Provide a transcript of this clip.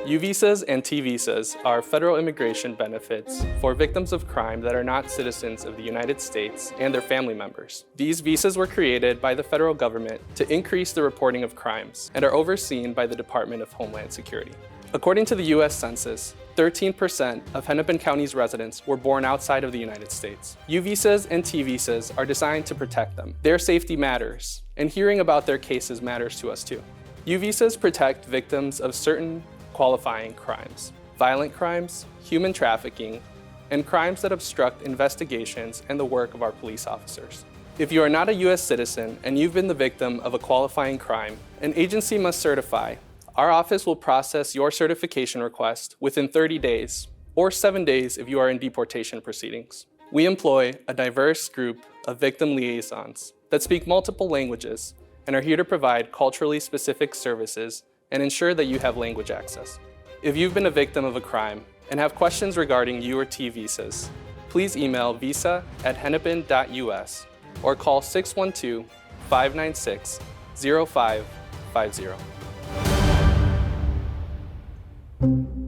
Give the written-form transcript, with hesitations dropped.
U visas and T visas are federal immigration benefits for victims of crime that are not citizens of the United States and their family members. These visas were created by the federal government to increase the reporting of crimes and are overseen by the Department of Homeland Security. According to the U.S. Census, 13% of Hennepin County's residents were born outside of the United States. U visas and T visas are designed to protect them. Their safety matters, and hearing about their cases matters to us too. U visas protect victims of certain qualifying crimes, violent crimes, human trafficking, and crimes that obstruct investigations and the work of our police officers. If you are not a U.S. citizen and you've been the victim of a qualifying crime, an agency must certify. Our office will process your certification request within 30 days, or 7 days if you are in deportation proceedings. We employ a diverse group of victim liaisons that speak multiple languages and are here to provide culturally specific services and ensure that you have language access. If you've been a victim of a crime and have questions regarding U or T visas, please email visa@hennepin.us or call 612-596-0550.